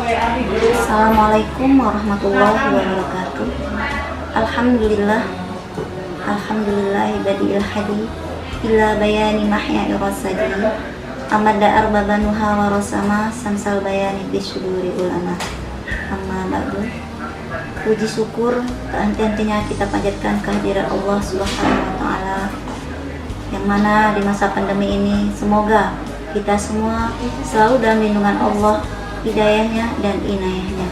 Assalamualaikum warahmatullahi wabarakatuh. Alhamdulillah, badiil hadi ila bayani mahya'i rasadi amada arbabanuha warasama samsal bayani bisyuduri ulama. Amma ba'du. Puji syukur henti-hentinya kita panjatkan kehadiran Allah Subhanahu wa taala, yang mana di masa pandemi ini semoga kita semua selalu dalam lindungan Allah, hidayahnya dan inayahnya.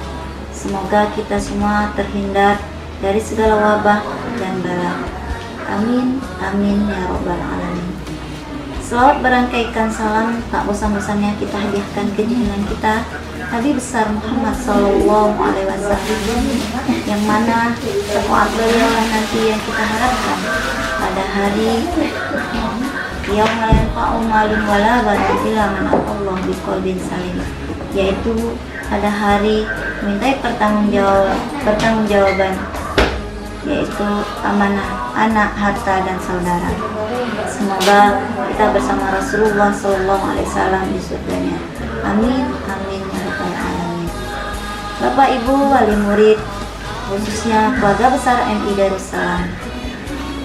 Semoga kita semua terhindar dari segala wabah dan bala. Amin, amin ya robbal alamin. Selawat berangkaikan salam tak bosan-bosannya kita hadiahkan ke junjungan kita Nabi besar Muhammad Sallallahu Alaihi Wasallam, yang mana syafaat beliau nanti yang kita harapkan pada hari yaumul yanfa'u malun wala banun illa man Allah biqalbin salim, yaitu pada hari mintai pertanggungjawaban, yaitu amanah anak, harta dan saudara. Semoga kita bersama Rasulullah Sallallahu Alaihi Wasallam di surganya. Amin, amin ya rabbal alamin. Bapak Ibu wali murid, khususnya keluarga besar MI Darussalam,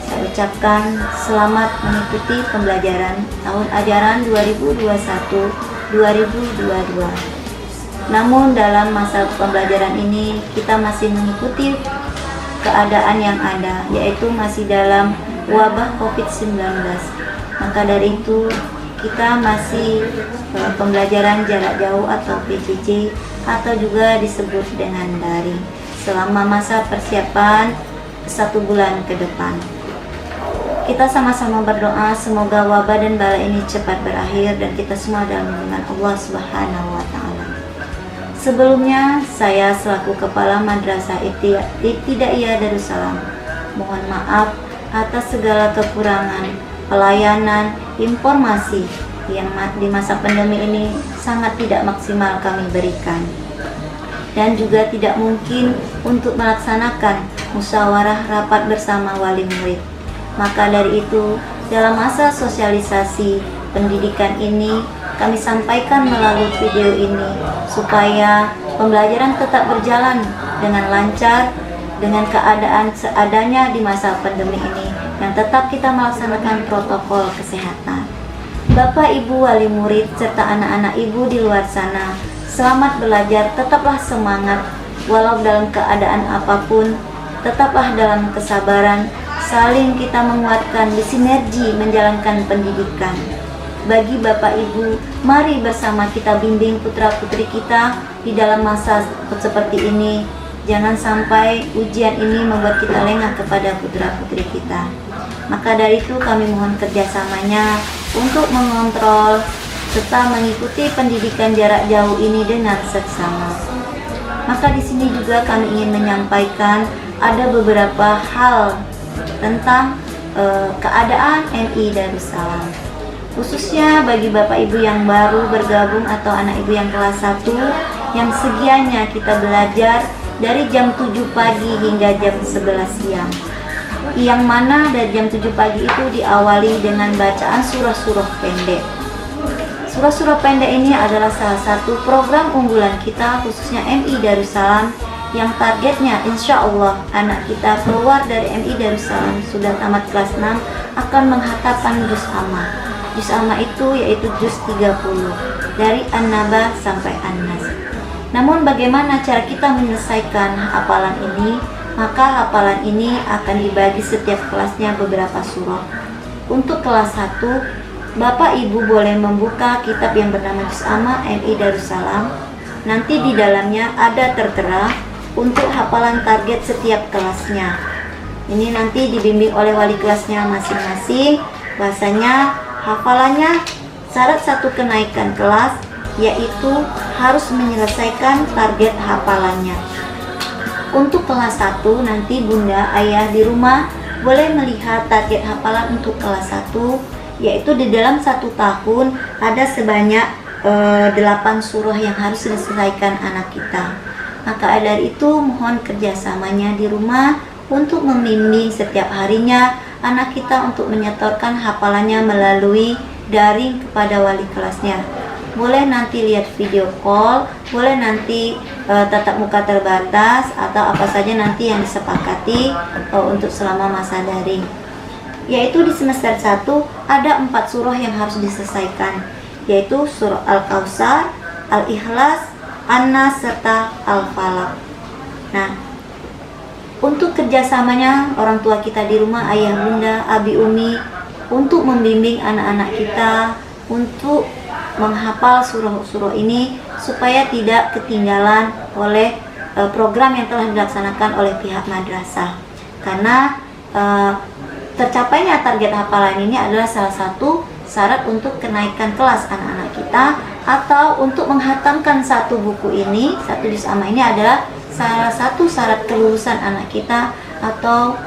saya ucapkan selamat mengikuti pembelajaran tahun ajaran 2021-2022. Namun dalam masa pembelajaran ini kita masih mengikuti keadaan yang ada, yaitu masih dalam wabah COVID-19. Maka dari itu kita masih pembelajaran jarak jauh atau PJJ, atau juga disebut dengan daring, selama masa persiapan 1 bulan ke depan. Kita sama-sama berdoa semoga wabah dan bala ini cepat berakhir dan kita semua dalam lindungan Allah Subhanahu wa taala. Sebelumnya, saya selaku Kepala Madrasah Ibtidaiyah Darussalam mohon maaf atas segala kekurangan pelayanan informasi yang di masa pandemi ini sangat tidak maksimal kami berikan, dan juga tidak mungkin untuk melaksanakan musyawarah rapat bersama wali murid. Maka dari itu, dalam masa sosialisasi pendidikan ini kami sampaikan melalui video ini supaya pembelajaran tetap berjalan dengan lancar dengan keadaan seadanya di masa pandemi ini, yang tetap kita melaksanakan protokol kesehatan. Bapak Ibu wali murid serta anak-anak ibu di luar sana, selamat belajar, tetaplah semangat walau dalam keadaan apapun, tetaplah dalam kesabaran, saling kita menguatkan, bersinergi menjalankan pendidikan. Bagi Bapak Ibu, mari bersama kita bimbing putra-putri kita di dalam masa seperti ini. Jangan sampai ujian ini membuat kita lengah kepada putra-putri kita. Maka dari itu kami mohon kerjasamanya untuk mengontrol serta mengikuti pendidikan jarak jauh ini dengan seksama. Maka di sini juga kami ingin menyampaikan ada beberapa hal tentang keadaan MI Darussalam. Khususnya bagi Bapak Ibu yang baru bergabung atau anak Ibu yang kelas 1, yang segianya kita belajar dari jam 7 pagi hingga jam 11 siang, yang mana dari jam 7 pagi itu diawali dengan bacaan surah-surah pendek. Surah-surah pendek ini adalah salah satu program unggulan kita, khususnya MI Darussalam, yang targetnya insya Allah anak kita keluar dari MI Darussalam sudah tamat kelas 6 akan menghatamkan juz amma. Juz amma itu yaitu juz 30 dari An-Naba sampai An-Nas. Namun bagaimana cara kita menyelesaikan hafalan ini? Maka hafalan ini akan dibagi setiap kelasnya beberapa surah. Untuk kelas 1, Bapak Ibu boleh membuka kitab yang bernama Juz Amma MI Darussalam. Nanti di dalamnya ada tertera untuk hafalan target setiap kelasnya. Ini nanti dibimbing oleh wali kelasnya masing-masing. Bahasanya hafalannya syarat 1 kenaikan kelas, yaitu harus menyelesaikan target hafalannya. Untuk kelas 1 nanti bunda ayah di rumah boleh melihat target hafalan untuk kelas 1, yaitu di dalam 1 tahun ada sebanyak 8 surah yang harus diselesaikan anak kita. Maka dari itu mohon kerjasamanya di rumah untuk membimbing setiap harinya anak kita untuk menyetorkan hafalannya melalui daring kepada wali kelasnya. boleh nanti lihat video call, boleh nanti tatap muka terbatas, atau apa saja nanti yang disepakati untuk selama masa daring. Yaitu di semester 1 ada 4 surah yang harus diselesaikan, yaitu surah Al-Kautsar, Al-Ikhlas, An-Nas, serta Al-Falaq. Nah, untuk kerjasamanya orang tua kita di rumah, ayah bunda, abi umi, untuk membimbing anak-anak kita untuk menghafal surah-surah ini supaya tidak ketinggalan oleh program yang telah dilaksanakan oleh pihak madrasah. Karena tercapainya target hafalan ini adalah salah satu syarat untuk kenaikan kelas anak-anak kita, atau untuk menghatamkan satu buku ini, satu juz amma ini adalah salah satu syarat kelulusan anak kita, atau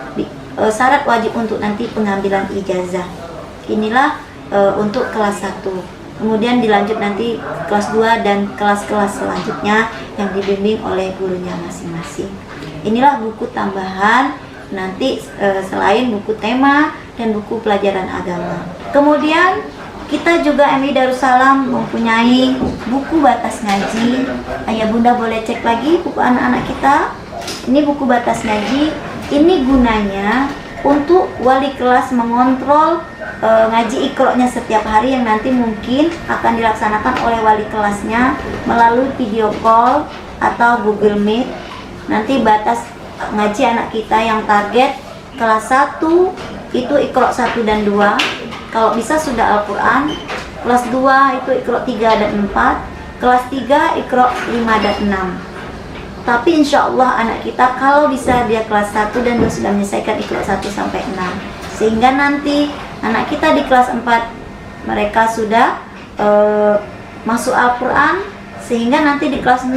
syarat wajib untuk nanti pengambilan ijazah. Inilah untuk kelas 1. Kemudian dilanjut nanti kelas 2 dan kelas-kelas selanjutnya yang dibimbing oleh gurunya masing-masing. Inilah buku tambahan nanti selain buku tema dan buku pelajaran agama. Kemudian kita juga MI Darussalam mempunyai buku batas ngaji. Ayah bunda boleh cek lagi buku anak-anak kita. Ini buku batas ngaji. Ini gunanya untuk wali kelas mengontrol ngaji Iqra-nya setiap hari yang nanti mungkin akan dilaksanakan oleh wali kelasnya melalui video call atau Google Meet. Nanti batas ngaji anak kita yang target kelas 1 itu Iqra 1 dan 2, kalau bisa sudah Al-Quran. Kelas 2 itu Iqra 3 dan 4, kelas 3 Iqra 5 dan 6. Tapi insya Allah anak kita kalau bisa dia kelas 1 dan 2 sudah menyelesaikan Iqra 1 sampai 6, sehingga nanti anak kita di kelas 4 mereka sudah masuk Al-Quran, sehingga nanti di kelas 6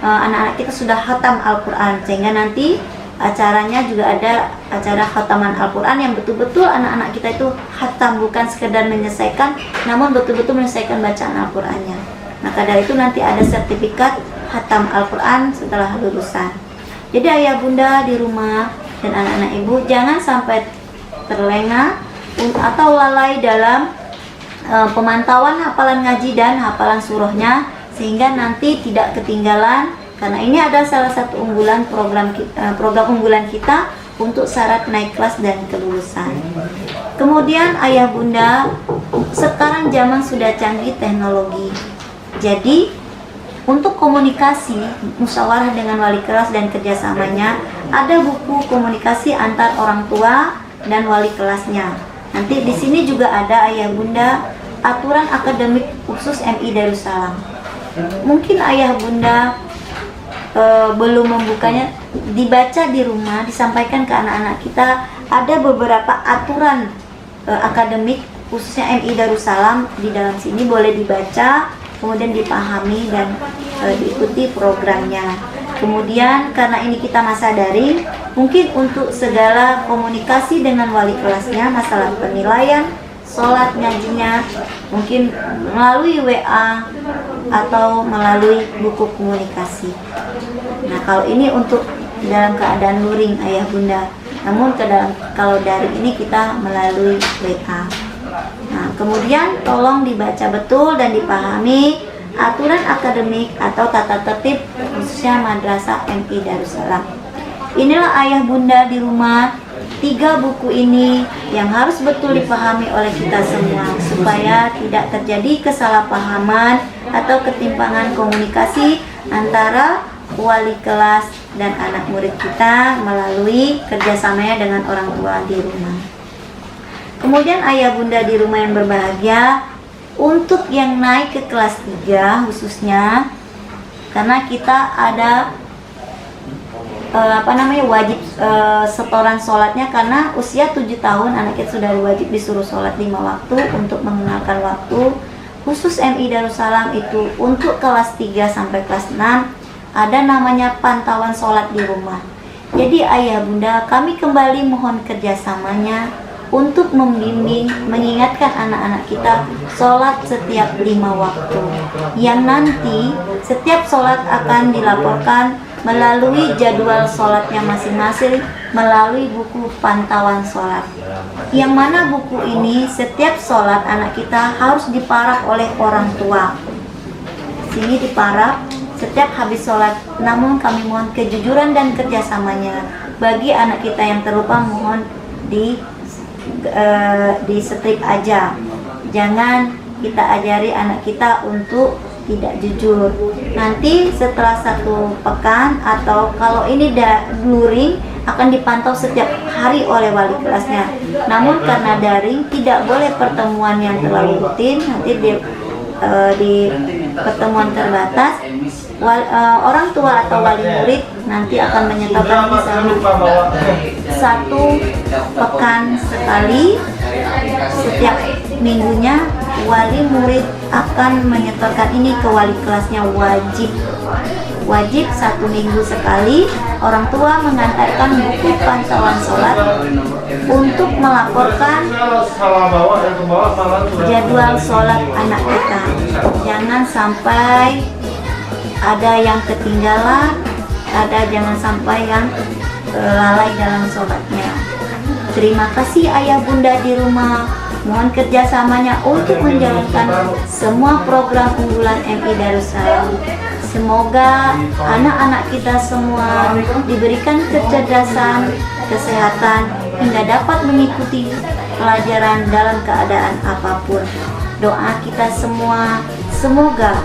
anak-anak kita sudah khatam Al-Quran, sehingga nanti acaranya juga ada acara khataman Al-Quran yang betul-betul anak-anak kita itu khatam, bukan sekedar menyelesaikan, namun betul-betul menyelesaikan bacaan Al-Qurannya. Maka dari itu nanti ada sertifikat khatam Al-Quran setelah lulusan. Jadi ayah bunda di rumah dan anak-anak ibu jangan sampai terlena atau lalai dalam pemantauan hafalan ngaji dan hafalan surahnya, sehingga nanti tidak ketinggalan, karena ini adalah salah satu unggulan program unggulan kita untuk syarat naik kelas dan kelulusan. Kemudian ayah bunda, sekarang zaman sudah canggih teknologi. Jadi untuk komunikasi musyawarah dengan wali kelas dan kerjasamanya, ada buku komunikasi antar orang tua dan wali kelasnya. Nanti di sini juga ada ayah bunda aturan akademik khusus MI Darussalam. Mungkin ayah bunda belum membukanya, dibaca di rumah, disampaikan ke anak-anak kita. Ada beberapa aturan akademik khususnya MI Darussalam di dalam sini, boleh dibaca, kemudian dipahami dan diikuti programnya. Kemudian karena ini kita masa daring, mungkin untuk segala komunikasi dengan wali kelasnya, masalah penilaian, sholat ngajinya, mungkin melalui WA atau melalui buku komunikasi. Nah, kalau ini untuk dalam keadaan luring ayah bunda, namun kalau daring ini kita melalui WA. Nah, kemudian tolong dibaca betul dan dipahami aturan akademik atau tata tertib khususnya Madrasah MI Darussalam. Inilah ayah bunda di rumah, 3 buku ini yang harus betul dipahami oleh kita semua supaya tidak terjadi kesalahpahaman atau ketimpangan komunikasi antara wali kelas dan anak murid kita melalui kerjasamanya dengan orang tua di rumah. Kemudian ayah bunda di rumah yang berbahagia, untuk yang naik ke kelas 3 khususnya, karena kita ada wajib setoran sholatnya, karena usia 7 tahun anak kita sudah wajib disuruh sholat 5 waktu untuk mengenalkan waktu. Khusus MI Darussalam itu untuk kelas 3 sampai kelas 6 ada namanya pantauan sholat di rumah. Jadi ayah bunda, kami kembali mohon kerjasamanya untuk membimbing, mengingatkan anak-anak kita sholat setiap 5 waktu, yang nanti setiap sholat akan dilaporkan melalui jadwal sholatnya masing-masing melalui buku pantauan sholat, yang mana buku ini setiap sholat anak kita harus diparaf oleh orang tua. sini di Parab setiap habis sholat. Namun kami mohon kejujuran dan kerjasamanya. Bagi anak kita yang terlupa, mohon di strip aja. Jangan kita ajari anak kita untuk tidak jujur. Nanti setelah 1 pekan atau kalau ini luring akan dipantau setiap hari oleh wali kelasnya. Namun karena daring tidak boleh pertemuan yang terlalu rutin. Nanti di pertemuan terbatas orang tua atau wali murid nanti akan menyatakan misalnya 1 pekan sekali, setiap minggunya wali murid akan menyetorkan ini ke wali kelasnya. Wajib 1 minggu sekali orang tua mengantarkan buku pantauan sholat untuk melaporkan jadwal sholat anak kita. Jangan sampai ada yang ketinggalan, jangan sampai yang lalai dalam sholatnya. Terima kasih ayah bunda di rumah. Mohon kerjasamanya untuk menjalankan semua program unggulan MI Darussalam. Semoga anak-anak kita semua diberikan kecerdasan, kesehatan, hingga dapat mengikuti pelajaran dalam keadaan apapun. Doa kita semua, semoga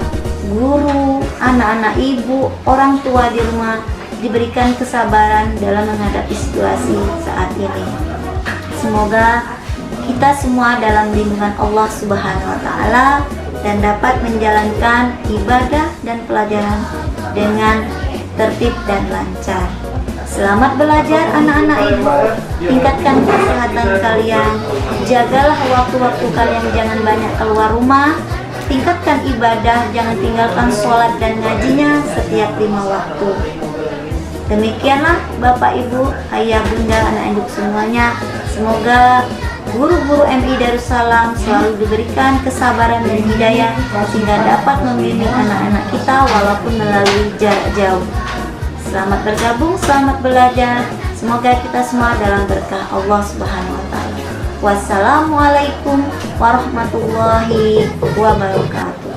guru, anak-anak ibu, orang tua di rumah diberikan kesabaran dalam menghadapi situasi saat ini. Semoga kita semua dalam lindungan Allah Subhanahu wa Ta'ala dan dapat menjalankan ibadah dan pelajaran dengan tertib dan lancar. Selamat belajar anak-anak ibu, tingkatkan kesehatan kalian, jagalah waktu-waktu kalian, jangan banyak keluar rumah, tingkatkan ibadah, jangan tinggalkan sholat dan ngajinya setiap 5 waktu. Demikianlah Bapak Ibu, Ayah Bunda, anak induk semuanya. Semoga guru-guru MI Darussalam selalu diberikan kesabaran dan hidayah sehingga dapat membimbing anak-anak kita walaupun melalui jarak jauh. Selamat bergabung, selamat belajar. Semoga kita semua dalam berkah Allah Subhanahu wa Ta'ala. Wassalamualaikum warahmatullahi wabarakatuh.